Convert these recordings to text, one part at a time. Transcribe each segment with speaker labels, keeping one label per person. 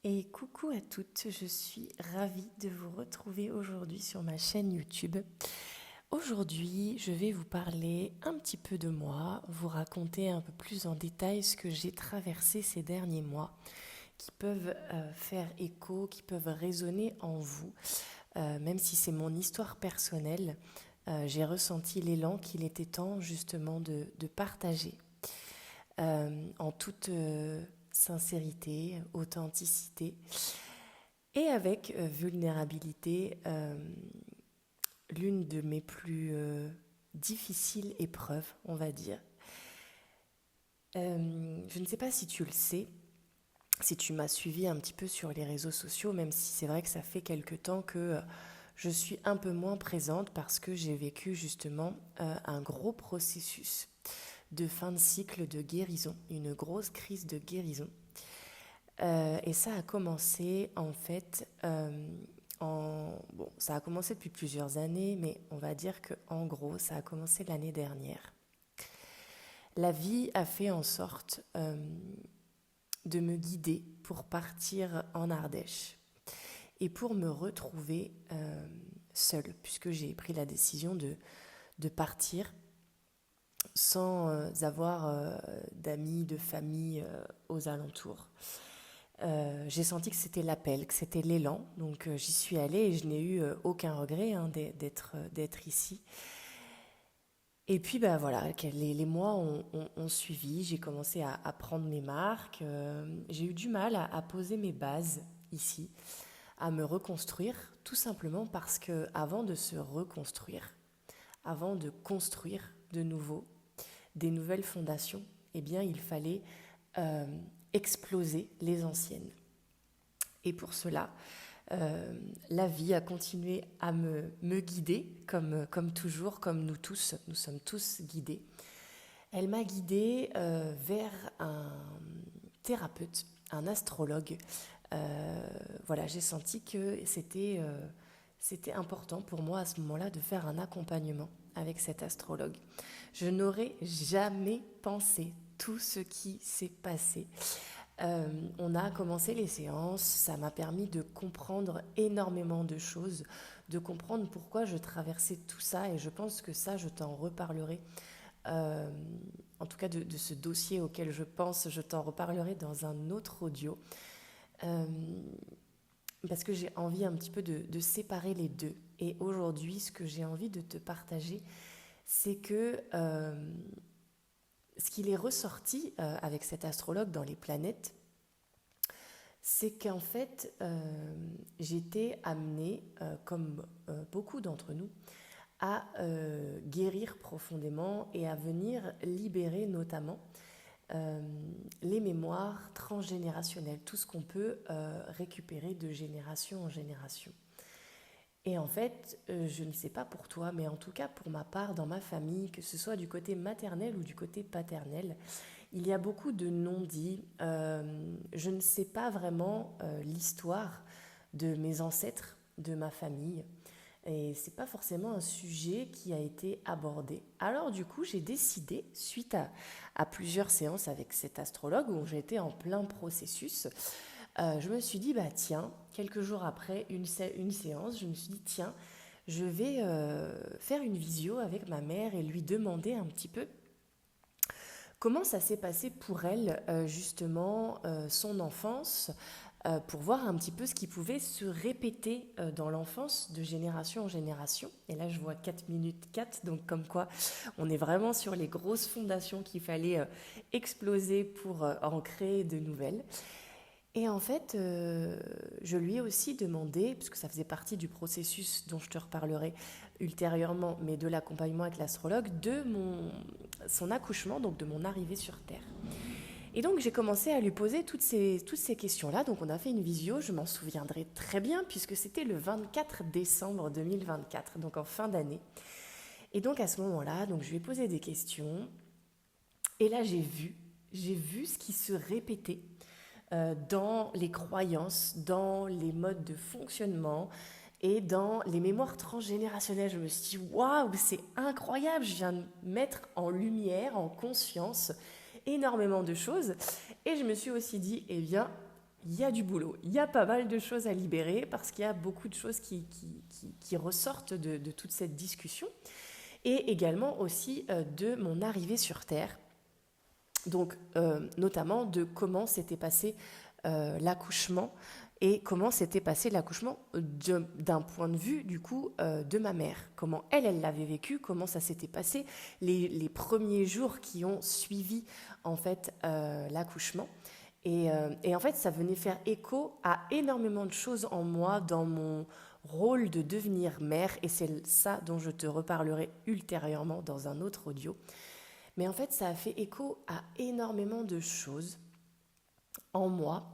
Speaker 1: Et coucou à toutes, je suis ravie de vous retrouver aujourd'hui sur ma chaîne YouTube. Aujourd'hui, je vais vous parler un petit peu de moi, vous raconter un peu plus en détail ce que j'ai traversé ces derniers mois, qui peuvent faire écho, qui peuvent résonner en vous. Même si c'est mon histoire personnelle, j'ai ressenti l'élan qu'il était temps justement de partager en toute sincérité, authenticité et avec vulnérabilité, l'une de mes plus difficiles épreuves, on va dire. Je ne sais pas si tu le sais, si tu m'as suivi un petit peu sur les réseaux sociaux, même si c'est vrai que ça fait quelque temps que je suis un peu moins présente parce que j'ai vécu justement un gros processus de fin de cycle de guérison, une grosse crise de guérison. Et ça a commencé en fait, bon, ça a commencé depuis plusieurs années, mais on va dire que en gros, ça a commencé l'année dernière. La vie a fait en sorte de me guider pour partir en Ardèche et pour me retrouver seule, puisque j'ai pris la décision de partir sans avoir d'amis, de famille aux alentours. J'ai senti que c'était l'appel, que c'était l'élan, donc j'y suis allée et je n'ai eu aucun regret d'être ici. Et puis ben voilà, les mois ont suivi, j'ai commencé à prendre mes marques, j'ai eu du mal à poser mes bases ici, à me reconstruire, tout simplement parce que avant de se reconstruire, avant de construire de nouveau des nouvelles fondations, eh bien il fallait euh, exploser les anciennes. Et pour cela, la vie a continué à me guider, comme toujours, comme nous sommes tous guidés. Elle m'a guidée vers un thérapeute, un astrologue. Voilà, j'ai senti que c'était important pour moi à ce moment-là de faire un accompagnement avec cet astrologue. Je n'aurais jamais pensé tout ce qui s'est passé. On a commencé les séances, ça m'a permis de comprendre énormément de choses, de comprendre pourquoi je traversais tout ça et je pense que ça, je t'en reparlerai. Euh, En tout cas, de ce dossier auquel je pense, je t'en reparlerai dans un autre audio. Euh, Parce que j'ai envie un petit peu de séparer les deux. Et aujourd'hui, ce que j'ai envie de te partager, c'est que ce qu'il est ressorti avec cet astrologue dans les planètes, c'est qu'en fait, j'étais amenée, comme beaucoup d'entre nous, à guérir profondément et à venir libérer notamment les mémoires transgénérationnelles, tout ce qu'on peut récupérer de génération en génération. Et en fait, je ne sais pas pour toi, mais en tout cas pour ma part, dans ma famille, que ce soit du côté maternel ou du côté paternel, il y a beaucoup de non-dits. Je ne sais pas vraiment l'histoire de mes ancêtres, de ma famille. Et c'est pas forcément un sujet qui a été abordé. Alors du coup, j'ai décidé, suite à plusieurs séances avec cet astrologue où j'étais en plein processus, je me suis dit, bah tiens, quelques jours après une séance, je me suis dit, tiens, je vais faire une visio avec ma mère et lui demander un petit peu comment ça s'est passé pour elle, justement, son enfance, pour voir un petit peu ce qui pouvait se répéter dans l'enfance de génération en génération. Et là, je vois 4 minutes 4, donc comme quoi on est vraiment sur les grosses fondations qu'il fallait exploser pour en créer de nouvelles. Et en fait, je lui ai aussi demandé, puisque ça faisait partie du processus dont je te reparlerai ultérieurement, mais de l'accompagnement avec l'astrologue, son accouchement, donc de mon arrivée sur Terre. Et donc j'ai commencé à lui poser toutes ces questions-là. Donc on a fait une visio, je m'en souviendrai très bien, puisque c'était le 24 décembre 2024, donc en fin d'année. Et donc à ce moment-là, donc je lui ai posé des questions, et là j'ai vu ce qui se répétait dans les croyances, dans les modes de fonctionnement et dans les mémoires transgénérationnelles. Je me suis dit, waouh, c'est incroyable, je viens de mettre en lumière, en conscience, énormément de choses. Et je me suis aussi dit, eh bien, il y a du boulot, il y a pas mal de choses à libérer parce qu'il y a beaucoup de choses qui ressortent de toute cette discussion et également aussi de mon arrivée sur Terre. Donc, notamment de comment s'était passé l'accouchement et comment s'était passé l'accouchement d'un point de vue, du coup, de ma mère. Comment elle l'avait vécu, comment ça s'était passé, les premiers jours qui ont suivi, en fait, l'accouchement. Et en fait, ça venait faire écho à énormément de choses en moi, dans mon rôle de devenir mère, et c'est ça dont je te reparlerai ultérieurement dans un autre audio. Mais en fait, ça a fait écho à énormément de choses en moi,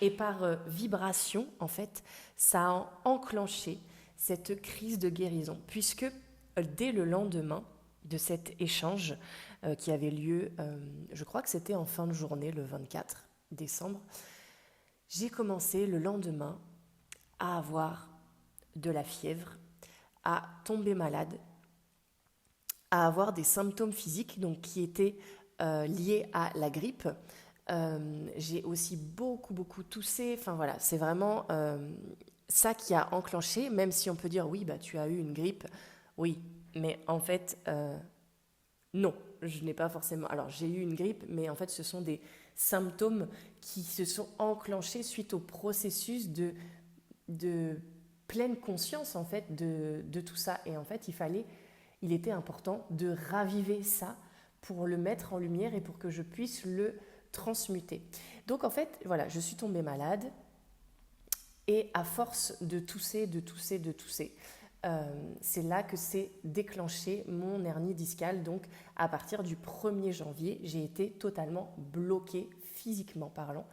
Speaker 1: et par vibration, en fait, ça a enclenché cette crise de guérison, puisque dès le lendemain de cet échange qui avait lieu, je crois que c'était en fin de journée, le 24 décembre, j'ai commencé le lendemain à avoir de la fièvre, à tomber malade, à avoir des symptômes physiques donc, qui étaient liés à la grippe. J'ai aussi beaucoup toussé. Enfin voilà, c'est vraiment ça qui a enclenché, même si on peut dire oui, bah, tu as eu une grippe. Oui, mais en fait, non, je n'ai pas forcément... Alors j'ai eu une grippe, mais en fait ce sont des symptômes qui se sont enclenchés suite au processus de pleine conscience en fait de tout ça. Et en fait, il était important de raviver ça pour le mettre en lumière et pour que je puisse le transmuter. Donc en fait, voilà, je suis tombée malade et à force de tousser, c'est là que s'est déclenché mon hernie discale. Donc à partir du 1er janvier, j'ai été totalement bloquée physiquement parlant.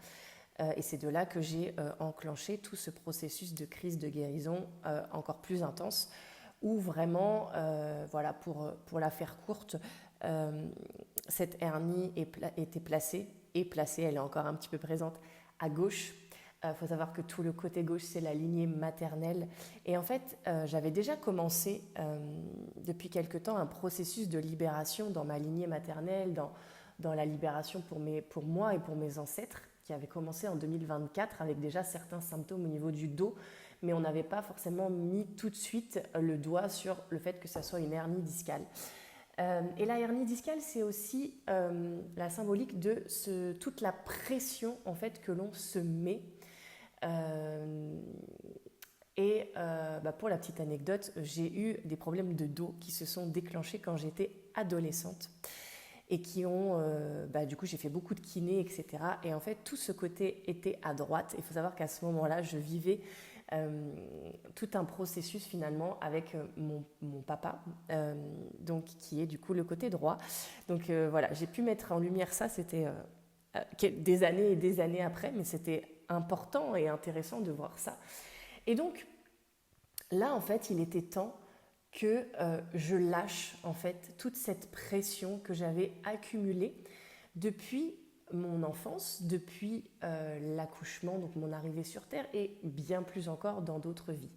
Speaker 1: Et c'est de là que j'ai enclenché tout ce processus de crise de guérison encore plus intense, où vraiment, voilà, pour la faire courte, cette hernie était placée, elle est encore un petit peu présente, à gauche. Faut savoir que tout le côté gauche, c'est la lignée maternelle. Et en fait, j'avais déjà commencé depuis quelque temps un processus de libération dans ma lignée maternelle, dans la libération pour moi et pour mes ancêtres, qui avait commencé en 2024 avec déjà certains symptômes au niveau du dos, mais on n'avait pas forcément mis tout de suite le doigt sur le fait que ça soit une hernie discale. Et la hernie discale, c'est aussi la symbolique de toute la pression en fait, que l'on se met. Pour la petite anecdote, j'ai eu des problèmes de dos qui se sont déclenchés quand j'étais adolescente et qui ont, du coup, j'ai fait beaucoup de kiné, etc. Et en fait, tout ce côté était à droite. Il faut savoir qu'à ce moment-là, je vivais tout un processus finalement avec mon papa, donc qui est du coup le côté droit. Donc voilà, j'ai pu mettre en lumière ça, c'était des années et des années après, mais c'était important et intéressant de voir ça. Et donc là, en fait, il était temps que je lâche en fait toute cette pression que j'avais accumulée depuis mon enfance, depuis l'accouchement, donc mon arrivée sur Terre, et bien plus encore dans d'autres vies.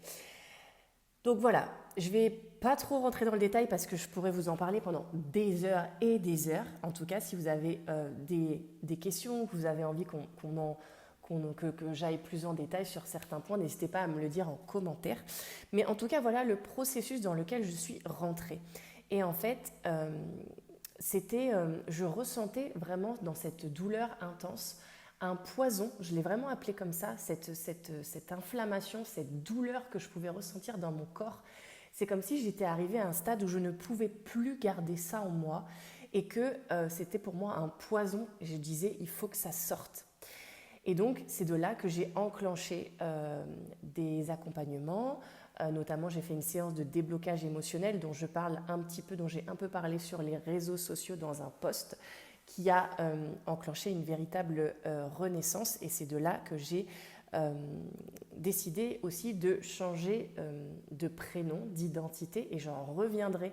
Speaker 1: Donc voilà, je ne vais pas trop rentrer dans le détail parce que je pourrais vous en parler pendant des heures et des heures. En tout cas, si vous avez des questions, que vous avez envie que j'aille plus en détail sur certains points, n'hésitez pas à me le dire en commentaire. Mais en tout cas, voilà le processus dans lequel je suis rentrée. Et en fait, je ressentais vraiment dans cette douleur intense un poison, je l'ai vraiment appelé comme ça, cette inflammation, cette douleur que je pouvais ressentir dans mon corps. C'est comme si j'étais arrivée à un stade où je ne pouvais plus garder ça en moi et que c'était pour moi un poison. Et je disais, il faut que ça sorte. Et donc, c'est de là que j'ai enclenché des accompagnements. Notamment, j'ai fait une séance de déblocage émotionnel dont j'ai un peu parlé sur les réseaux sociaux dans un post qui a enclenché une véritable renaissance. Et c'est de là que j'ai décidé aussi de changer de prénom, d'identité. Et j'en reviendrai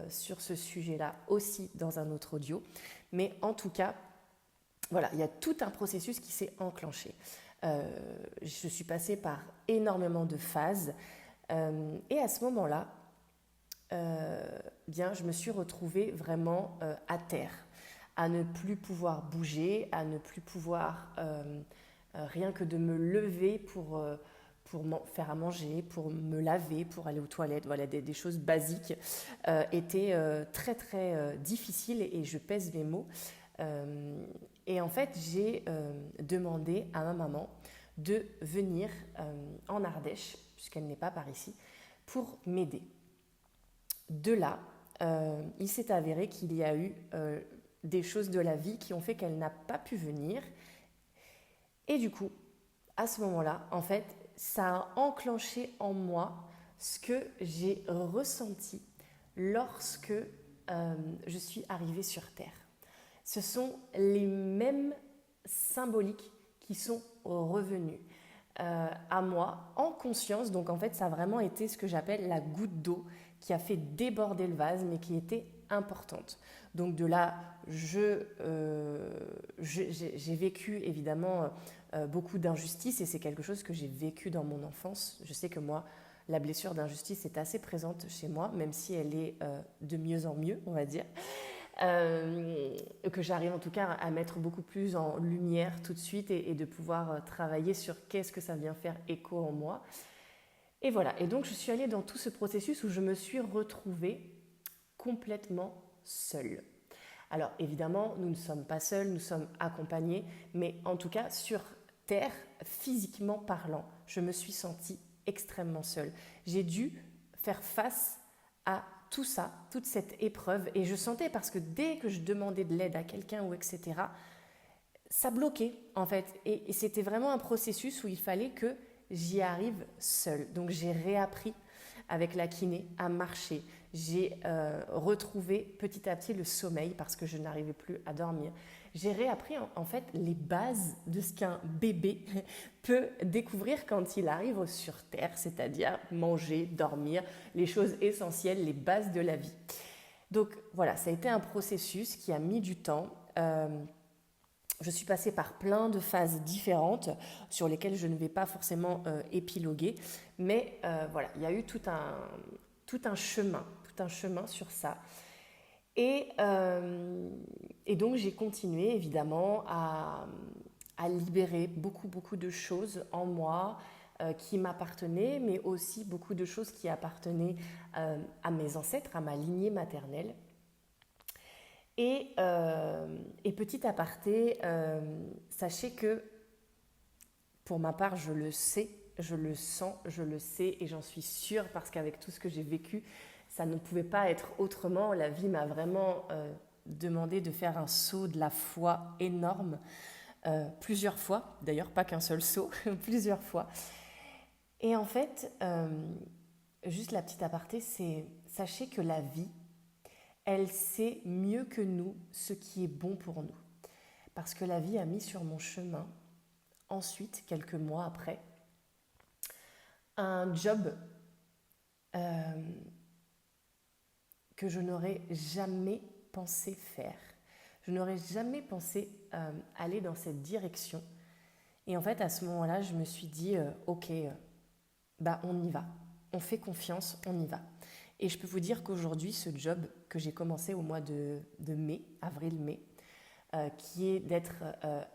Speaker 1: sur ce sujet-là aussi dans un autre audio. Mais en tout cas, voilà, il y a tout un processus qui s'est enclenché. Je suis passée par énormément de phases et à ce moment-là, je me suis retrouvée vraiment à terre. à ne plus pouvoir bouger, à ne plus pouvoir rien que de me lever pour faire à manger, pour me laver, pour aller aux toilettes, voilà, des choses basiques, étaient très très difficiles et je pèse mes mots. Et en fait, j'ai demandé à ma maman de venir en Ardèche, puisqu'elle n'est pas par ici, pour m'aider. De là, il s'est avéré qu'il y a eu des choses de la vie qui ont fait qu'elle n'a pas pu venir. Et du coup, à ce moment-là, en fait, ça a enclenché en moi ce que j'ai ressenti lorsque je suis arrivée sur Terre. Ce sont les mêmes symboliques qui sont revenus à moi en conscience. Donc en fait, ça a vraiment été ce que j'appelle la goutte d'eau qui a fait déborder le vase, mais qui était importante. Donc de là, j'ai vécu évidemment beaucoup d'injustices et c'est quelque chose que j'ai vécu dans mon enfance. Je sais que moi, la blessure d'injustice est assez présente chez moi, même si elle est de mieux en mieux, on va dire. Que j'arrive en tout cas à mettre beaucoup plus en lumière tout de suite et de pouvoir travailler sur qu'est-ce que ça vient faire écho en moi. Et voilà, et donc je suis allée dans tout ce processus où je me suis retrouvée complètement seule. Alors évidemment, nous ne sommes pas seuls, nous sommes accompagnés, mais en tout cas sur Terre, physiquement parlant, je me suis sentie extrêmement seule. J'ai dû faire face à tout ça, toute cette épreuve, et je sentais, parce que dès que je demandais de l'aide à quelqu'un ou etc., ça bloquait en fait, et c'était vraiment un processus où il fallait que j'y arrive seule. Donc j'ai réappris avec la kiné à marcher. J'ai retrouvé petit à petit le sommeil parce que je n'arrivais plus à dormir. J'ai réappris en fait les bases de ce qu'un bébé peut découvrir quand il arrive sur Terre, c'est-à-dire manger, dormir, les choses essentielles, les bases de la vie. Donc voilà, ça a été un processus qui a mis du temps. Je suis passée par plein de phases différentes sur lesquelles je ne vais pas forcément épiloguer, mais voilà, il y a eu tout un chemin sur ça. Et donc j'ai continué évidemment à libérer beaucoup de choses en moi qui m'appartenaient, mais aussi beaucoup de choses qui appartenaient à mes ancêtres, à ma lignée maternelle. Et petit aparté, sachez que pour ma part, je le sais, je le sens, je le sais et j'en suis sûre parce qu'avec tout ce que j'ai vécu, ça ne pouvait pas être autrement. La vie m'a vraiment demandé de faire un saut de la foi énorme, plusieurs fois, d'ailleurs pas qu'un seul saut, plusieurs fois. Et en fait, juste la petite aparté, c'est sachez que la vie, elle sait mieux que nous ce qui est bon pour nous. Parce que la vie a mis sur mon chemin, ensuite, quelques mois après, un job que je n'aurais jamais pensé faire. Je n'aurais jamais pensé aller dans cette direction. Et en fait, à ce moment-là, je me suis dit, ok, on y va. On fait confiance, on y va. Et je peux vous dire qu'aujourd'hui, ce job que j'ai commencé au mois de mai, avril-mai, qui est d'être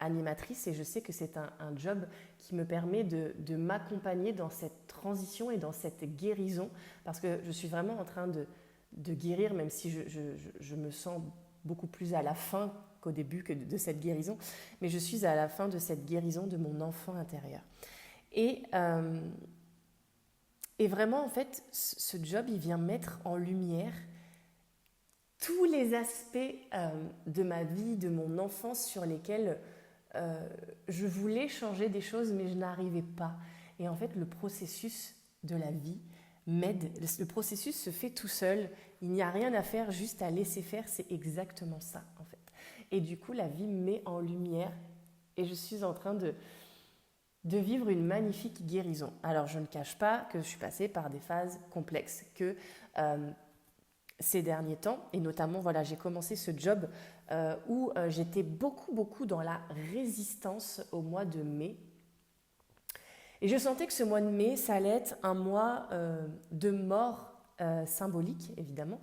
Speaker 1: animatrice, et je sais que c'est un job qui me permet de m'accompagner dans cette transition et dans cette guérison, parce que je suis vraiment en train de guérir, même si je me sens beaucoup plus à la fin qu'au début que de cette guérison, mais je suis à la fin de cette guérison de mon enfant intérieur. Et vraiment, en fait, ce job, il vient mettre en lumière tous les aspects de ma vie, de mon enfance sur lesquels je voulais changer des choses, mais je n'arrivais pas. Et en fait, le processus de la vie m'aide. Le processus se fait tout seul. Il n'y a rien à faire, juste à laisser faire. C'est exactement ça, en fait. Et du coup, la vie met en lumière et je suis en train de vivre une magnifique guérison. Alors, je ne cache pas que je suis passée par des phases complexes, que ces derniers temps, et notamment, voilà, j'ai commencé ce job où j'étais beaucoup dans la résistance au mois de mai. Et je sentais que ce mois de mai, ça allait être un mois de mort symbolique, évidemment,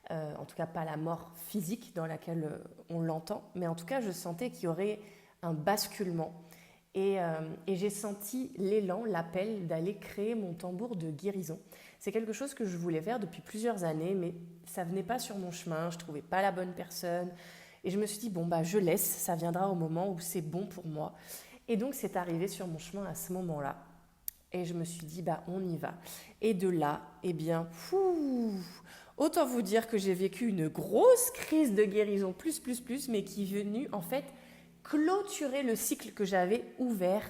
Speaker 1: en tout cas pas la mort physique dans laquelle on l'entend, mais en tout cas je sentais qu'il y aurait un basculement. Et j'ai senti l'élan, l'appel d'aller créer mon tambour de guérison. C'est quelque chose que je voulais faire depuis plusieurs années, mais ça venait pas sur mon chemin, je trouvais pas la bonne personne. Et je me suis dit, bon, bah, je laisse, ça viendra au moment où c'est bon pour moi. Et donc, c'est arrivé sur mon chemin à ce moment-là. Et je me suis dit, bah, on y va. Et de là, eh bien, autant vous dire que j'ai vécu une grosse crise de guérison, mais qui est venue, en fait, clôturer le cycle que j'avais ouvert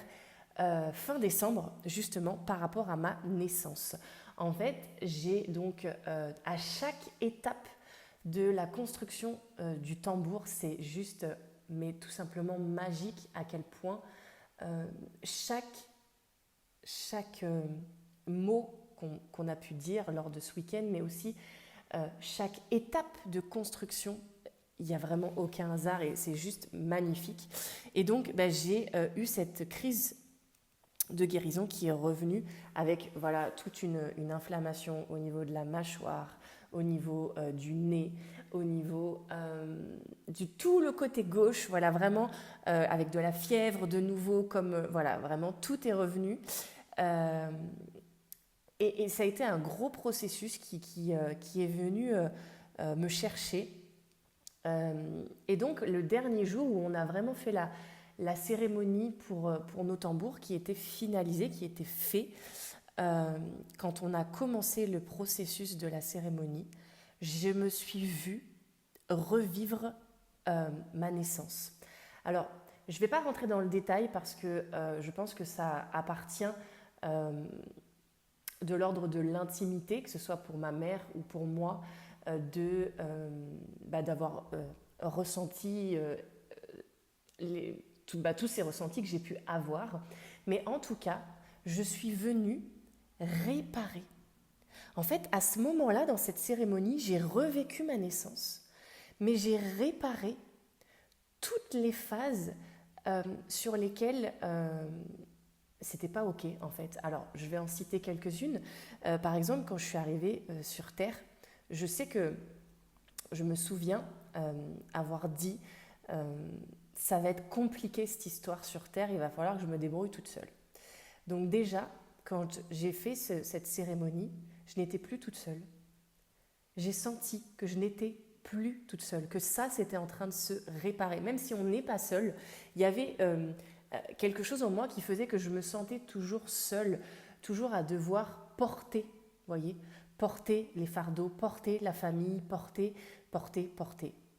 Speaker 1: fin décembre, justement, par rapport à ma naissance. En fait, j'ai donc, à chaque étape de la construction du tambour, c'est juste, mais tout simplement magique à quel point chaque mot qu'on a pu dire lors de ce week-end, mais aussi chaque étape de construction, il n'y a vraiment aucun hasard et c'est juste magnifique. Et donc, j'ai eu cette crise de guérison qui est revenue avec voilà, toute une inflammation au niveau de la mâchoire, au niveau du nez, au niveau du tout le côté gauche, voilà, vraiment avec de la fièvre de nouveau, comme voilà, vraiment tout est revenu. Et ça a été un gros processus qui est venu me chercher. Et donc, le dernier jour où on a vraiment fait la cérémonie pour nos tambours qui était finalisée, qui était fait, quand on a commencé le processus de la cérémonie, je me suis vue revivre ma naissance. Alors, je ne vais pas rentrer dans le détail parce que je pense que ça appartient de l'ordre de l'intimité, que ce soit pour ma mère ou pour moi, d'avoir ressenti tous ces ressentis que j'ai pu avoir. Mais en tout cas, je suis venue réparer. En fait, à ce moment-là, dans cette cérémonie, j'ai revécu ma naissance, mais j'ai réparé toutes les phases sur lesquelles c'était pas OK, en fait. Alors, je vais en citer quelques-unes. Par exemple, quand je suis arrivée sur Terre, je sais que je me souviens avoir dit ça va être compliqué cette histoire sur Terre, il va falloir que je me débrouille toute seule. Donc déjà, quand j'ai fait cette cérémonie, je n'étais plus toute seule. J'ai senti que je n'étais plus toute seule, que ça, c'était en train de se réparer. Même si on n'est pas seul, il y avait quelque chose en moi qui faisait que je me sentais toujours seule, toujours à devoir porter, voyez, porter les fardeaux, porter la famille, porter,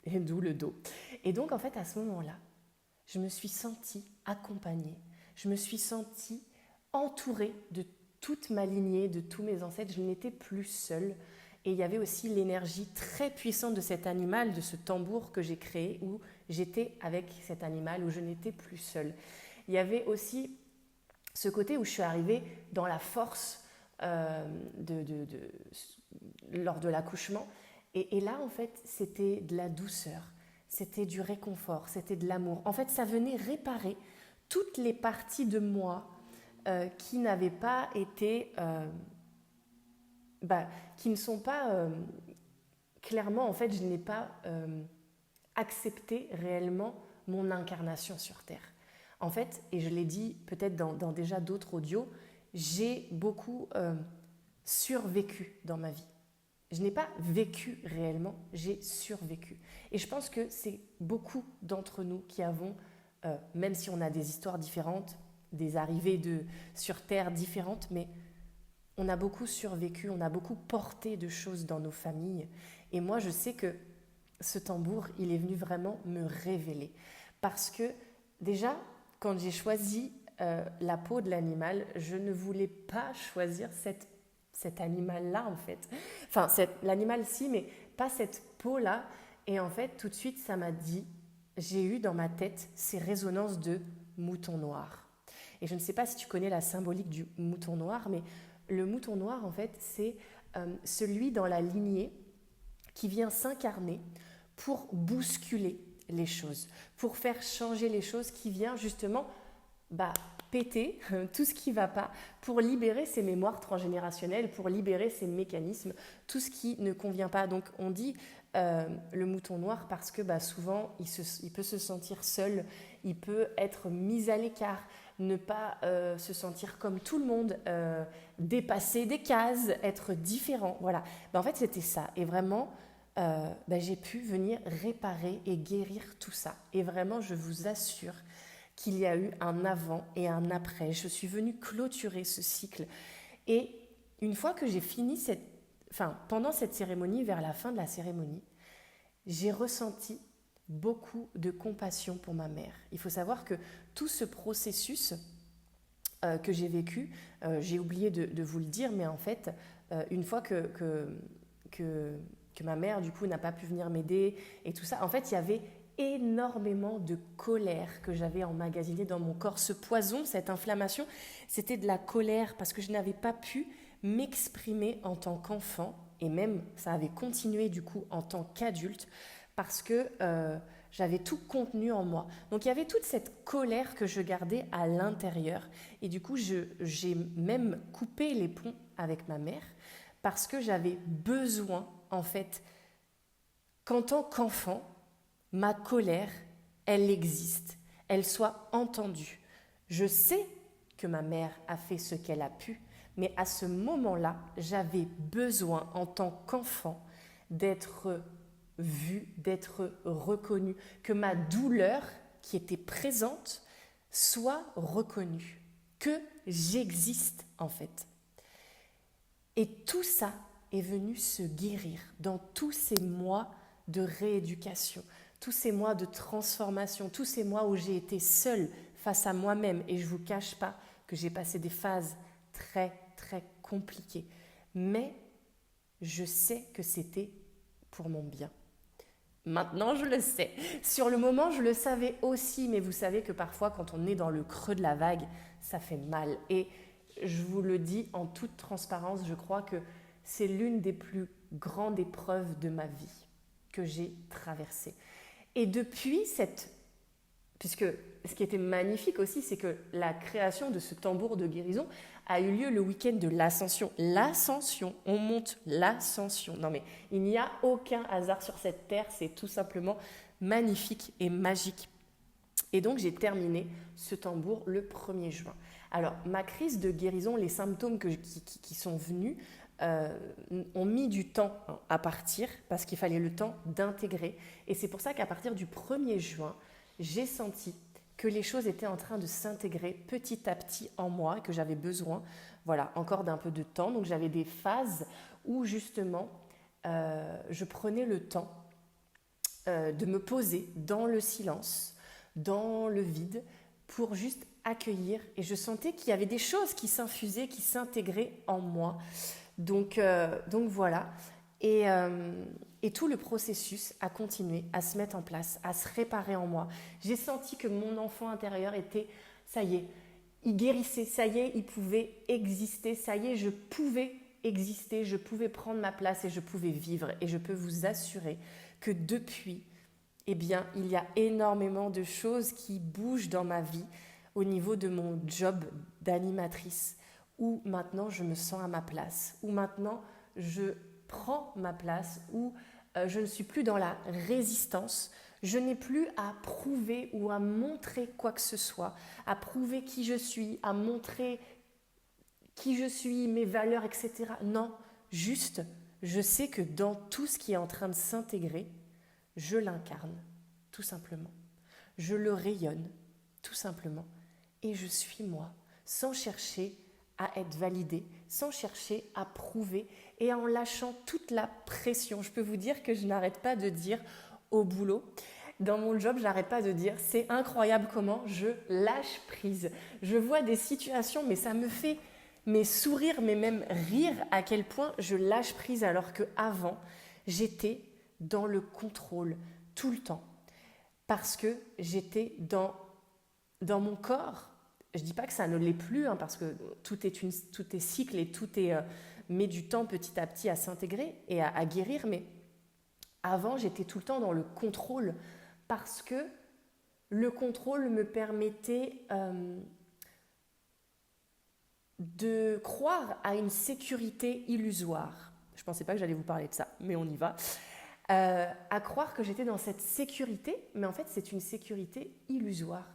Speaker 1: et d'où le dos. Et donc, en fait, à ce moment-là, je me suis sentie accompagnée, je me suis sentie entourée de toute ma lignée, de tous mes ancêtres, je n'étais plus seule. Et il y avait aussi l'énergie très puissante de cet animal, de ce tambour que j'ai créé, où j'étais avec cet animal, où je n'étais plus seule. Il y avait aussi ce côté où je suis arrivée dans la force lors de l'accouchement. Et là, en fait, c'était de la douceur, c'était du réconfort, c'était de l'amour. En fait, ça venait réparer toutes les parties de moi qui n'avaient pas été... qui ne sont pas... clairement, en fait, je n'ai pas accepté réellement mon incarnation sur Terre. En fait, et je l'ai dit peut-être dans déjà d'autres audios, j'ai beaucoup survécu dans ma vie. Je n'ai pas vécu réellement, j'ai survécu. Et je pense que c'est beaucoup d'entre nous qui avons, même si on a des histoires différentes, des arrivées sur Terre différentes, mais on a beaucoup survécu, on a beaucoup porté de choses dans nos familles. Et moi, je sais que ce tambour, il est venu vraiment me révéler. Parce que déjà, quand j'ai choisi la peau de l'animal, je ne voulais pas choisir cet animal-là, en fait. Enfin, l'animal, si, mais pas cette peau-là. Et en fait, tout de suite, ça m'a dit, j'ai eu dans ma tête ces résonances de mouton noir. Et je ne sais pas si tu connais la symbolique du mouton noir, mais le mouton noir, en fait, c'est celui dans la lignée qui vient s'incarner pour bousculer les choses, pour faire changer les choses, qui vient justement péter tout ce qui ne va pas pour libérer ces mémoires transgénérationnelles, pour libérer ces mécanismes, tout ce qui ne convient pas. Donc on dit le mouton noir parce que souvent il peut se sentir seul, il peut être mis à l'écart, ne pas se sentir comme tout le monde, dépasser des cases, être différent. Voilà. En fait, c'était ça. Et vraiment, j'ai pu venir réparer et guérir tout ça. Et vraiment, je vous assure qu'il y a eu un avant et un après. Je suis venue clôturer ce cycle. Et une fois que j'ai fini pendant cette cérémonie, vers la fin de la cérémonie, j'ai ressenti beaucoup de compassion pour ma mère. Il faut savoir que tout ce processus que j'ai vécu, j'ai oublié de vous le dire, mais en fait, une fois que ma mère, du coup, n'a pas pu venir m'aider et tout ça, en fait, il y avait énormément de colère que j'avais emmagasinée dans mon corps. Ce poison, cette inflammation, c'était de la colère parce que je n'avais pas pu m'exprimer en tant qu'enfant, et même ça avait continué du coup en tant qu'adulte, parce que j'avais tout contenu en moi. Donc il y avait toute cette colère que je gardais à l'intérieur, et du coup j'ai même coupé les ponts avec ma mère, parce que j'avais besoin, en fait, qu'en tant qu'enfant, ma colère, elle existe, elle soit entendue. Je sais que ma mère a fait ce qu'elle a pu, mais à ce moment-là, j'avais besoin en tant qu'enfant d'être vue, d'être reconnue, que ma douleur qui était présente soit reconnue, que j'existe en fait. Et tout ça est venu se guérir dans tous ces mois de rééducation, tous ces mois de transformation, tous ces mois où j'ai été seule face à moi-même. Et je ne vous cache pas que j'ai passé des phases très, très compliquées. Mais je sais que c'était pour mon bien. Maintenant, je le sais. Sur le moment, je le savais aussi, mais vous savez que parfois, quand on est dans le creux de la vague, ça fait mal. Et je vous le dis en toute transparence, je crois que c'est l'une des plus grandes épreuves de ma vie que j'ai traversée. Et depuis puisque ce qui était magnifique aussi, c'est que la création de ce tambour de guérison a eu lieu le week-end de l'Ascension. L'Ascension, on monte l'Ascension. Non mais il n'y a aucun hasard sur cette terre, c'est tout simplement magnifique et magique. Et donc j'ai terminé ce tambour le 1er juin. Alors ma crise de guérison, les symptômes qui sont venus ont mis du temps à partir parce qu'il fallait le temps d'intégrer. Et c'est pour ça qu'à partir du 1er juin, j'ai senti que les choses étaient en train de s'intégrer petit à petit en moi, que j'avais besoin, voilà, encore d'un peu de temps. Donc j'avais des phases où justement je prenais le temps de me poser dans le silence, dans le vide, pour juste accueillir. Et je sentais qu'il y avait des choses qui s'infusaient, qui s'intégraient en moi. Donc voilà. Et tout le processus a continué à se mettre en place, à se réparer en moi. J'ai senti que mon enfant intérieur était, ça y est, il guérissait, ça y est, il pouvait exister, ça y est, je pouvais exister, je pouvais prendre ma place et je pouvais vivre. Et je peux vous assurer que depuis, eh bien, il y a énormément de choses qui bougent dans ma vie au niveau de mon job d'animatrice, où maintenant je me sens à ma place, où maintenant je prends ma place, où je ne suis plus dans la résistance, je n'ai plus à prouver ou à montrer quoi que ce soit, à prouver qui je suis, à montrer qui je suis, mes valeurs, etc. Non, juste, je sais que dans tout ce qui est en train de s'intégrer, je l'incarne, tout simplement. Je le rayonne, tout simplement. Et je suis moi, sans chercher à être validée, sans chercher à prouver et en lâchant toute la pression. Je peux vous dire que je n'arrête pas de dire au boulot, dans mon job, je n'arrête pas de dire c'est incroyable comment je lâche prise. Je vois des situations, mais ça me fait sourire, mais même rire à quel point je lâche prise alors qu'avant, j'étais dans le contrôle tout le temps parce que j'étais dans mon corps. Je ne dis pas que ça ne l'est plus, parce que tout est cycle et tout met du temps petit à petit à s'intégrer et à guérir. Mais avant, j'étais tout le temps dans le contrôle parce que le contrôle me permettait de croire à une illusoire. Je ne pensais pas que j'allais vous parler de ça, mais on y va. À croire que j'étais dans cette sécurité, mais en fait c'est une sécurité illusoire.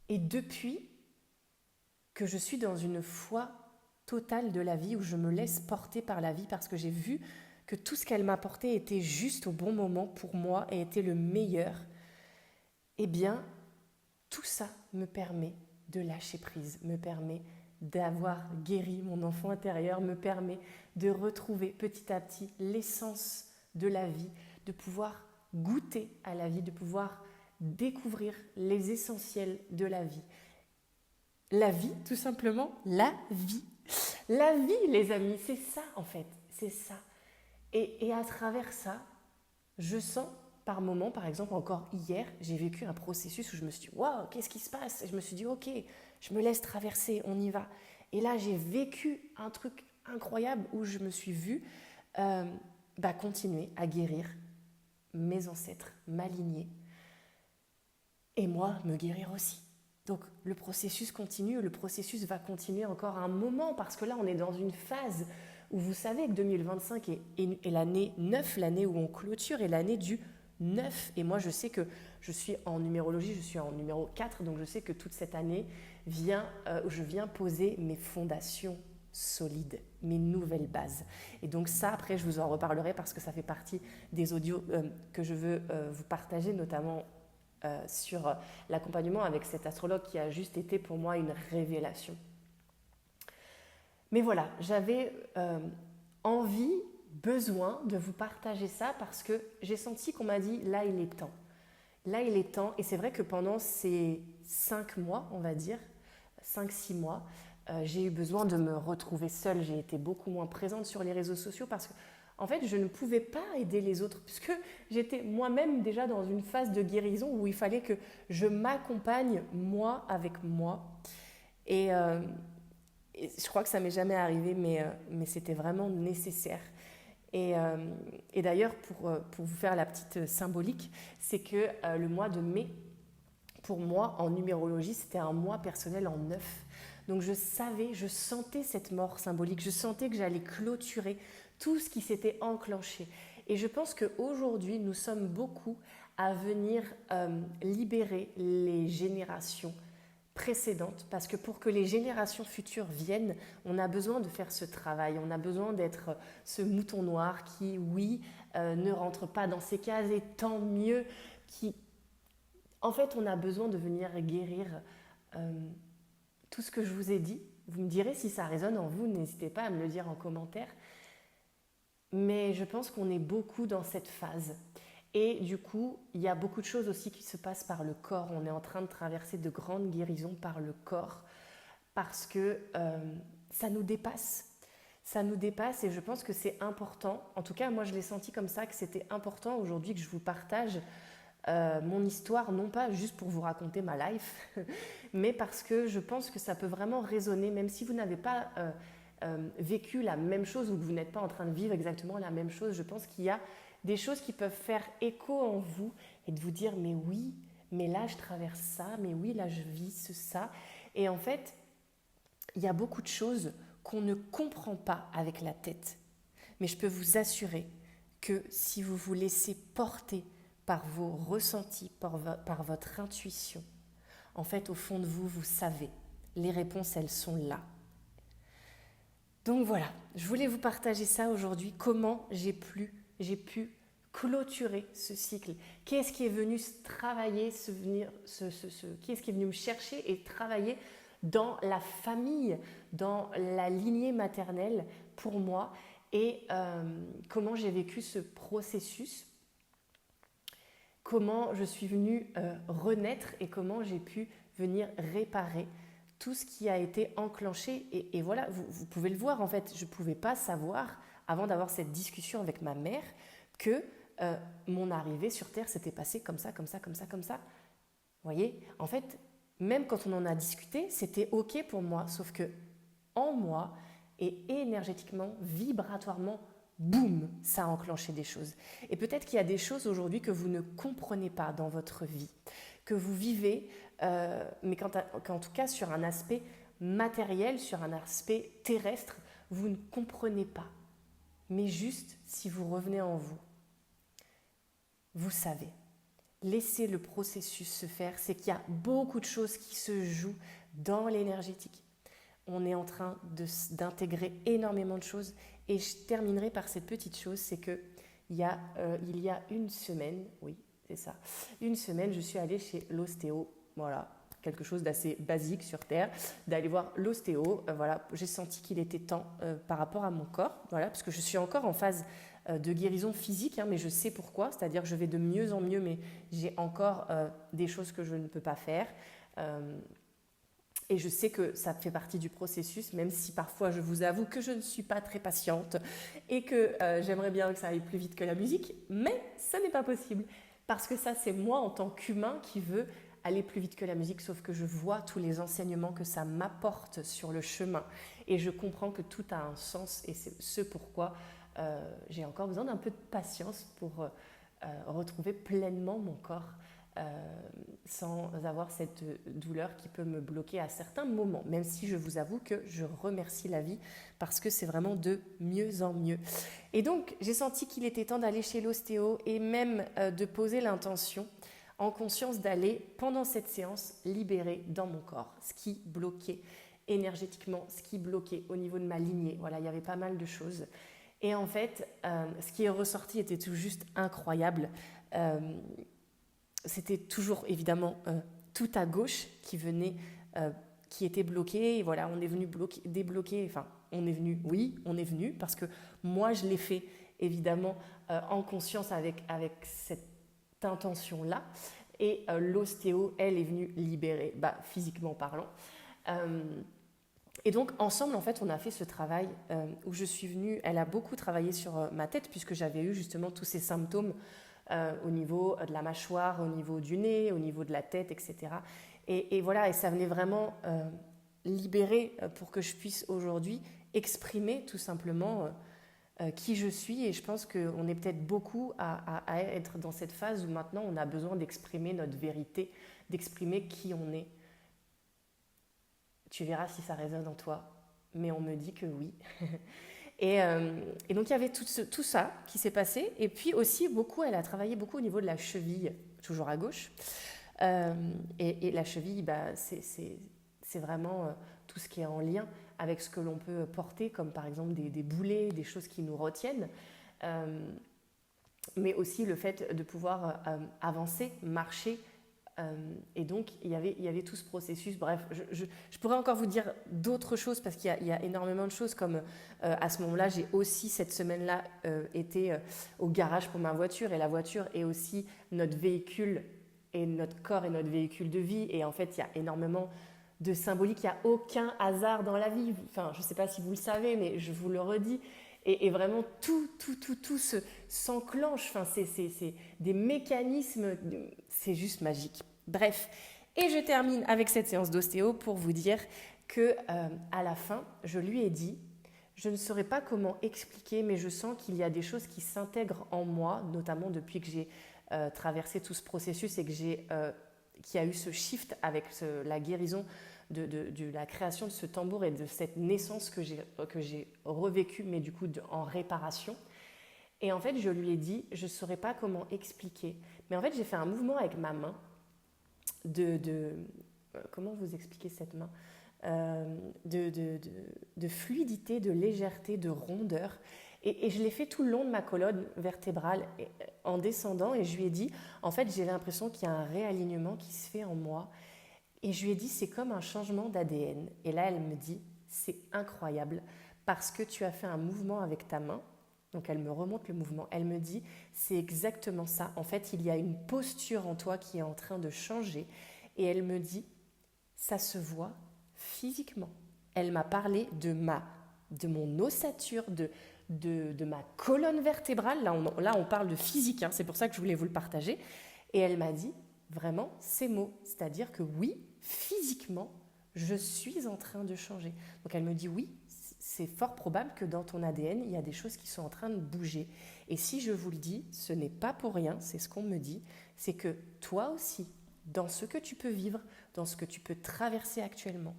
Speaker 1: Et depuis que je suis dans une foi totale de la vie, où je me laisse porter par la vie parce que j'ai vu que tout ce qu'elle m'apportait était juste au bon moment pour moi et était le meilleur, eh bien, tout ça me permet de lâcher prise, me permet d'avoir guéri mon enfant intérieur, me permet de retrouver petit à petit l'essence de la vie, de pouvoir goûter à la vie, de pouvoir découvrir les essentiels de la vie. La vie, tout simplement, la vie. La vie, les amis, c'est ça en fait, c'est ça. Et à travers ça, je sens par moments, par exemple encore hier, j'ai vécu un processus où je me suis dit, waouh, qu'est-ce qui se passe? Et je me suis dit, ok, je me laisse traverser, on y va. Et là, j'ai vécu un truc incroyable où je me suis vue continuer à guérir mes ancêtres, ma lignée, et moi, me guérir aussi. Donc le processus continue, le processus va continuer encore un moment parce que là on est dans une phase où vous savez que 2025 est l'année 9, l'année où on clôture, est l'année du 9. Et moi je sais que je suis en numérologie, je suis en numéro 4, donc je sais que toute cette année je viens poser mes fondations solides, mes nouvelles bases. Et donc ça, après je vous en reparlerai parce que ça fait partie des audios que je veux vous partager, notamment sur l'accompagnement avec cet astrologue qui a juste été pour moi une révélation. Mais voilà, j'avais envie, besoin de vous partager ça parce que j'ai senti qu'on m'a dit là il est temps. Là il est temps, et c'est vrai que pendant ces 5 mois, on va dire, 5-6 mois, j'ai eu besoin de me retrouver seule. J'ai été beaucoup moins présente sur les réseaux sociaux parce que en fait, je ne pouvais pas aider les autres puisque j'étais moi-même déjà dans une phase de guérison où il fallait que je m'accompagne moi avec moi. Et je crois que ça m'est jamais arrivé, mais c'était vraiment nécessaire. Et d'ailleurs, pour vous faire la petite symbolique, c'est que le mois de mai, pour moi, en numérologie, c'était un mois personnel en 9. Donc je sentais cette mort symbolique, je sentais que j'allais clôturer tout ce qui s'était enclenché. Et je pense qu'aujourd'hui, nous sommes beaucoup à venir libérer les générations précédentes, parce que pour que les générations futures viennent, on a besoin de faire ce travail, on a besoin d'être ce mouton noir qui, oui, ne rentre pas dans ces cases, et tant mieux, en fait, on a besoin de venir guérir tout ce que je vous ai dit. Vous me direz si ça résonne en vous, n'hésitez pas à me le dire en commentaire. Mais je pense qu'on est beaucoup dans cette phase. Et du coup, il y a beaucoup de choses aussi qui se passent par le corps. On est en train de traverser de grandes guérisons par le corps parce que ça nous dépasse. Ça nous dépasse, et je pense que c'est important. En tout cas, moi, je l'ai senti comme ça, que c'était important aujourd'hui que je vous partage mon histoire, non pas juste pour vous raconter ma life, mais parce que je pense que ça peut vraiment résonner, même si vous n'avez pas vécu la même chose ou que vous n'êtes pas en train de vivre exactement la même chose. Je pense qu'il y a des choses qui peuvent faire écho en vous et de vous dire mais oui, mais là je traverse ça, mais oui, là je vis ça. Et en fait, il y a beaucoup de choses qu'on ne comprend pas avec la tête. Mais je peux vous assurer que si vous vous laissez porter par vos ressentis, par votre intuition, en fait, au fond de vous, vous savez. Les réponses, elles sont là. Donc voilà, je voulais vous partager ça aujourd'hui, comment j'ai pu clôturer ce cycle. Qu'est-ce qui est venu travailler, qu'est-ce qui est venu me chercher et travailler dans la famille, dans la lignée maternelle pour moi, et comment j'ai vécu ce processus, comment je suis venue renaître et comment j'ai pu venir réparer tout ce qui a été enclenché. Et voilà, vous pouvez le voir en fait, je ne pouvais pas savoir, avant d'avoir cette discussion avec ma mère, que mon arrivée sur Terre s'était passée comme ça, comme ça, comme ça, comme ça. Vous voyez, en fait, même quand on en a discuté, c'était ok pour moi, sauf que en moi, et énergétiquement, vibratoirement, boum, ça a enclenché des choses. Et peut-être qu'il y a des choses aujourd'hui que vous ne comprenez pas dans votre vie, que vous vivez, mais qu'en tout cas sur un aspect matériel, sur un aspect terrestre, vous ne comprenez pas. Mais juste si vous revenez en vous, vous savez. Laissez le processus se faire, c'est qu'il y a beaucoup de choses qui se jouent dans l'énergétique. On est en train d'intégrer énormément de choses et je terminerai par cette petite chose, c'est que il y a une semaine, oui, c'est ça, une semaine, je suis allée chez l'ostéo, voilà, quelque chose d'assez basique sur Terre, d'aller voir l'ostéo, voilà, j'ai senti qu'il était temps par rapport à mon corps, voilà, parce que je suis encore en phase de guérison physique, mais je sais pourquoi, c'est-à-dire que je vais de mieux en mieux, mais j'ai encore des choses que je ne peux pas faire. Et je sais que ça fait partie du processus, même si parfois je vous avoue que je ne suis pas très patiente et que j'aimerais bien que ça aille plus vite que la musique, mais ça n'est pas possible. Parce que ça, c'est moi en tant qu'humain qui veux aller plus vite que la musique, sauf que je vois tous les enseignements que ça m'apporte sur le chemin. Et je comprends que tout a un sens et c'est ce pourquoi j'ai encore besoin d'un peu de patience pour retrouver pleinement mon corps. Sans avoir cette douleur qui peut me bloquer à certains moments, même si je vous avoue que je remercie la vie parce que c'est vraiment de mieux en mieux. Et donc, j'ai senti qu'il était temps d'aller chez l'ostéo et même de poser l'intention en conscience d'aller, pendant cette séance, libérer dans mon corps ce qui bloquait énergétiquement, ce qui bloquait au niveau de ma lignée. Voilà, il y avait pas mal de choses. Et en fait, ce qui est ressorti était tout juste incroyable. C'était toujours évidemment tout à gauche qui venait, qui était bloqué. Et voilà, on est venu débloquer. Enfin, on est venu parce que moi je l'ai fait évidemment en conscience avec cette intention-là. Et l'ostéo, elle est venue libérer, physiquement parlant. Et donc ensemble, en fait, on a fait ce travail où je suis venue. Elle a beaucoup travaillé sur ma tête puisque j'avais eu justement tous ces symptômes. Au niveau de la mâchoire, au niveau du nez, au niveau de la tête, etc. Et voilà, et ça venait vraiment libérer pour que je puisse aujourd'hui exprimer tout simplement qui je suis. Et je pense qu'on est peut-être beaucoup à être dans cette phase où maintenant on a besoin d'exprimer notre vérité, d'exprimer qui on est. Tu verras si ça résonne en toi, mais on me dit que oui. Et donc il y avait tout ça qui s'est passé. Et puis aussi, elle a travaillé beaucoup au niveau de la cheville, toujours à gauche. Et la cheville, c'est vraiment tout ce qui est en lien avec ce que l'on peut porter, comme par exemple des boulets, des choses qui nous retiennent. Mais aussi le fait de pouvoir avancer, marcher. Et donc, il y avait tout ce processus. Bref, je pourrais encore vous dire d'autres choses parce qu'il y a énormément de choses. Comme à ce moment-là, j'ai aussi cette semaine-là été au garage pour ma voiture. Et la voiture est aussi notre véhicule et notre corps est notre véhicule de vie. Et en fait, il y a énormément de symbolique. Il n'y a aucun hasard dans la vie. Enfin, je ne sais pas si vous le savez, mais je vous le redis. Et vraiment, tout s'enclenche. Enfin, c'est des mécanismes, c'est juste magique. Bref, et je termine avec cette séance d'ostéo pour vous dire que à la fin, je lui ai dit, je ne saurais pas comment expliquer, mais je sens qu'il y a des choses qui s'intègrent en moi, notamment depuis que j'ai traversé tout ce processus et que qu'il y a eu ce shift avec la guérison de la création de ce tambour et de cette naissance que j'ai revécue, mais du coup en réparation. Et en fait, je lui ai dit, je ne saurais pas comment expliquer. Mais en fait, j'ai fait un mouvement avec ma main comment vous expliquer cette main de fluidité, de légèreté, de rondeur. Et je l'ai fait tout le long de ma colonne vertébrale en descendant. Et je lui ai dit, en fait, j'ai l'impression qu'il y a un réalignement qui se fait en moi. Et je lui ai dit, c'est comme un changement d'ADN. Et là, elle me dit, c'est incroyable parce que tu as fait un mouvement avec ta main. Donc, elle me remonte le mouvement. Elle me dit, c'est exactement ça. En fait, il y a une posture en toi qui est en train de changer. Et elle me dit, ça se voit physiquement. Elle m'a parlé de mon ossature, de ma colonne vertébrale. Là, on parle de physique. C'est pour ça que je voulais vous le partager. Et elle m'a dit, vraiment, ces mots. C'est-à-dire que oui, physiquement, je suis en train de changer. Donc, elle me dit, oui, c'est fort probable que dans ton ADN, il y a des choses qui sont en train de bouger. Et si je vous le dis, ce n'est pas pour rien, c'est ce qu'on me dit, c'est que toi aussi, dans ce que tu peux vivre, dans ce que tu peux traverser actuellement,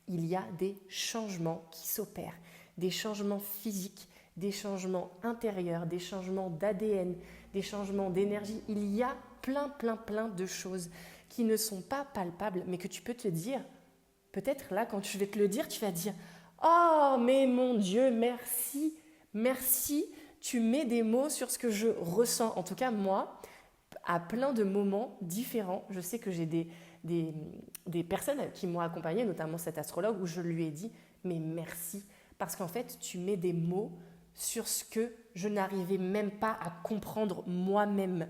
Speaker 1: il y a des changements qui s'opèrent, des changements physiques, des changements intérieurs, des changements d'ADN, des changements d'énergie. Il y a plein de choses qui ne sont pas palpables, mais que tu peux te dire, peut-être là, quand je vais te le dire, tu vas dire « Oh, mais mon Dieu, merci, merci, tu mets des mots sur ce que je ressens. » En tout cas, moi, à plein de moments différents, je sais que j'ai des personnes qui m'ont accompagnée, notamment cet astrologue, où je lui ai dit « Mais merci, parce qu'en fait, tu mets des mots sur ce que je n'arrivais même pas à comprendre moi-même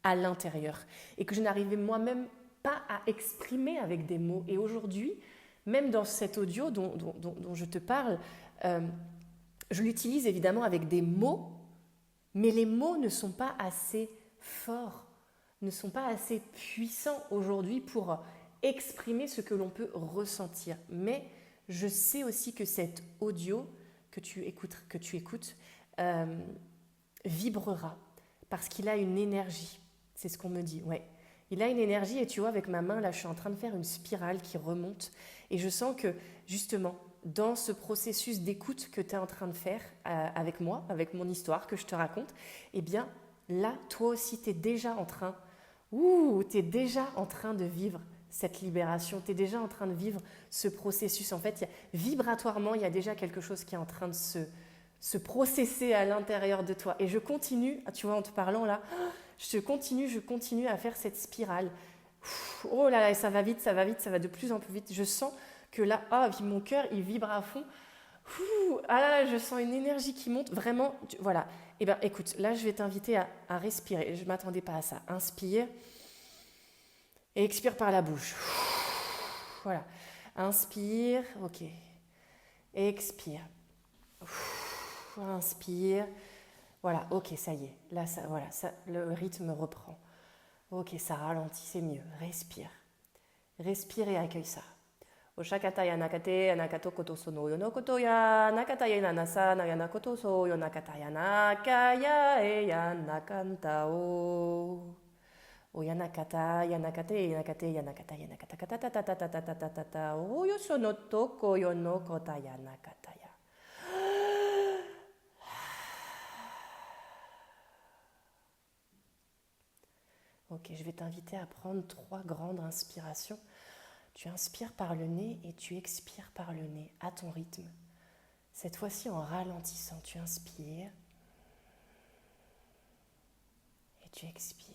Speaker 1: à l'intérieur et que je n'arrivais moi-même pas à exprimer avec des mots. Et aujourd'hui, même dans cet audio dont je te parle, je l'utilise évidemment avec des mots, mais les mots ne sont pas assez forts, ne sont pas assez puissants aujourd'hui pour exprimer ce que l'on peut ressentir. Mais je sais aussi que cet audio que tu écoutes vibrera parce qu'il a une énergie. C'est ce qu'on me dit, ouais. Il a une énergie et tu vois, avec ma main, là, je suis en train de faire une spirale qui remonte et je sens que, justement, dans ce processus d'écoute que tu es en train de faire avec moi, avec mon histoire que je te raconte, eh bien, là, toi aussi, tu es déjà en train de vivre cette libération, tu es déjà en train de vivre ce processus. En fait, vibratoirement, il y a déjà quelque chose qui est en train de se processer à l'intérieur de toi. Et je continue, tu vois, en te parlant là, je continue à faire cette spirale. Oh là là, ça va vite, ça va de plus en plus vite. Je sens que là, mon cœur, il vibre à fond. Ah là, je sens une énergie qui monte, vraiment, voilà. Eh bien, écoute, là, je vais t'inviter à respirer. Je ne m'attendais pas à ça. Inspire et expire par la bouche. Voilà. Inspire, ok. Expire. Inspire. Voilà, ok, ça y est. Là, le rythme reprend. Ok, ça ralentit, c'est mieux. Respire. Respire et accueille ça. Oshakata ya nakate anakato koto sono yo no koto ya nakata ya nanasa na ya nakoto so yo nakata ya nakaya e ya nakanta o. O ya nakata ya nakate ya nakate ya nakata ya nakata kata ta ta ta ta ta ta ta ta ta o yo sono toko yo no kota ya nakata ya. Ok, je vais t'inviter à prendre 3 grandes inspirations. Tu inspires par le nez et tu expires par le nez à ton rythme. Cette fois-ci en ralentissant, tu inspires et tu expires.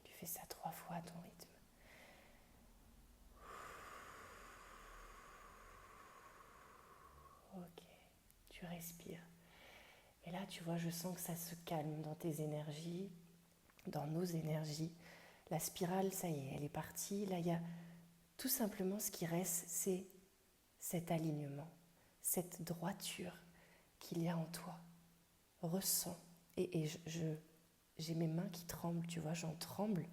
Speaker 1: Tu fais ça 3 fois à ton rythme. Ok, tu respires. Et là, tu vois, je sens que ça se calme dans tes énergies, dans nos énergies. La spirale, ça y est, elle est partie. Là, il y a tout simplement ce qui reste, c'est cet alignement, cette droiture qu'il y a en toi. Ressens. Et j'ai mes mains qui tremblent, tu vois, j'en tremble.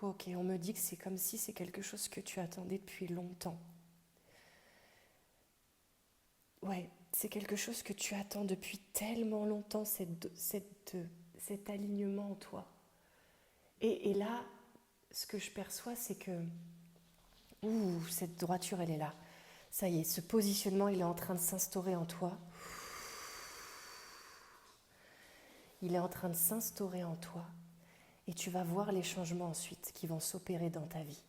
Speaker 1: Ok, on me dit que c'est comme si c'est quelque chose que tu attendais depuis longtemps. Ouais, c'est quelque chose que tu attends depuis tellement longtemps, cet alignement en toi. Et là, ce que je perçois, c'est que cette droiture, elle est là. Ça y est, ce positionnement, il est en train de s'instaurer en toi. Il est en train de s'instaurer en toi. Et tu vas voir les changements ensuite qui vont s'opérer dans ta vie.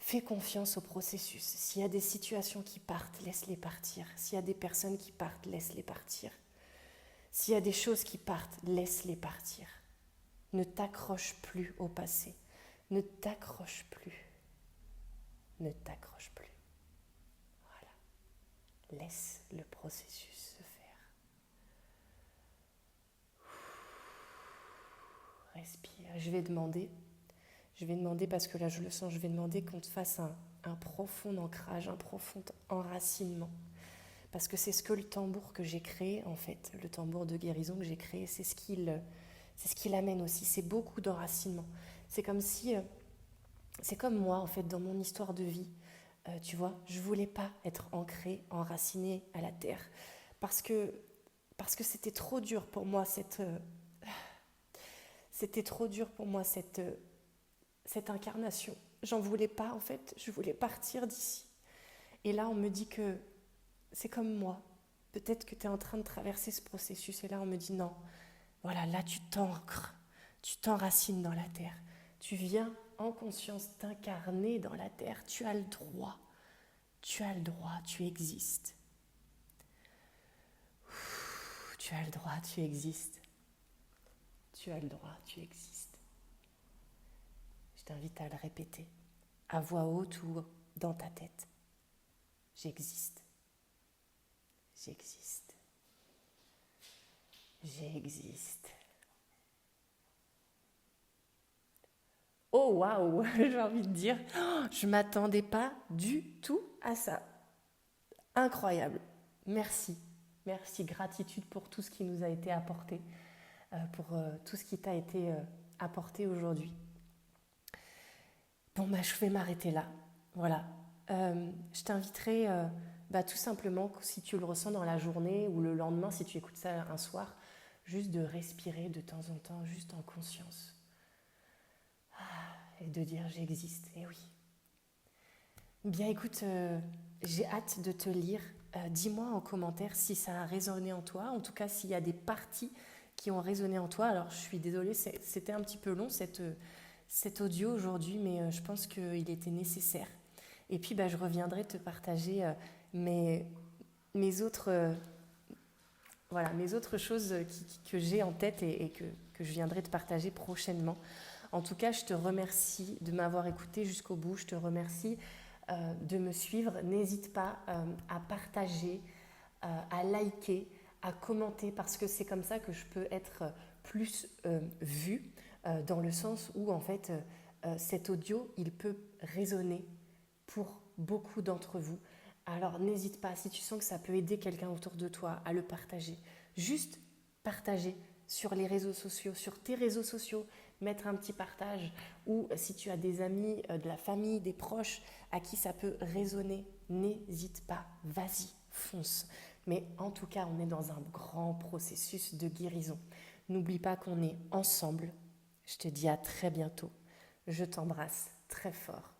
Speaker 1: Fais confiance au processus. S'il y a des situations qui partent, laisse-les partir. S'il y a des personnes qui partent, laisse-les partir. S'il y a des choses qui partent, laisse-les partir. Ne t'accroche plus au passé. Ne t'accroche plus. Ne t'accroche plus. Voilà. Laisse le processus se faire. Respire. Je vais demander parce que là je le sens, je vais demander qu'on te fasse un profond ancrage, un profond enracinement. Parce que c'est ce que le tambour que j'ai créé, en fait, le tambour de guérison que j'ai créé, c'est ce qu'il amène aussi. C'est beaucoup d'enracinement. C'est comme si, c'est comme moi, en fait, dans mon histoire de vie. Tu vois, je voulais pas être ancrée, enracinée à la terre. Parce que c'était trop dur pour moi, cette cette incarnation. J'en voulais pas en fait, je voulais partir d'ici. Et là on me dit que c'est comme moi. Peut-être que tu es en train de traverser ce processus et là on me dit non. Voilà, là tu t'ancres, tu t'enracines dans la terre. Tu viens en conscience t'incarner dans la terre. Tu as le droit. Tu as le droit, tu existes. Tu as le droit, tu existes. Tu as le droit, tu existes. Je t'invite à le répéter, à voix haute ou dans ta tête. J'existe. J'existe. J'existe. Oh waouh, j'ai envie de dire, je ne m'attendais pas du tout à ça. Incroyable. Merci. Merci, gratitude pour tout ce qui nous a été apporté, pour tout ce qui t'a été apporté aujourd'hui. Bon, je vais m'arrêter là. Voilà. Je t'inviterai tout simplement, si tu le ressens dans la journée ou le lendemain, si tu écoutes ça un soir, juste de respirer de temps en temps, juste en conscience. Et de dire j'existe, et oui. Bien écoute, j'ai hâte de te lire. Dis-moi en commentaire si ça a résonné en toi, en tout cas s'il y a des parties qui ont résonné en toi. Alors je suis désolée, c'était un petit peu long cet audio aujourd'hui, mais je pense qu'il était nécessaire. Et puis je reviendrai te partager mes autres choses que j'ai en tête et que je viendrai te partager prochainement. En tout cas, je te remercie de m'avoir écouté jusqu'au bout. Je te remercie de me suivre. N'hésite pas à partager, à liker, à commenter, parce que c'est comme ça que je peux être plus vue, dans le sens où, en fait, cet audio, il peut résonner pour beaucoup d'entre vous. Alors, n'hésite pas, si tu sens que ça peut aider quelqu'un autour de toi, à le partager. Juste partager sur les réseaux sociaux, sur tes réseaux sociaux, mettre un petit partage, ou si tu as des amis, de la famille, des proches à qui ça peut résonner, n'hésite pas, vas-y, fonce. Mais en tout cas, on est dans un grand processus de guérison. N'oublie pas qu'on est ensemble. Je te dis à très bientôt. Je t'embrasse très fort.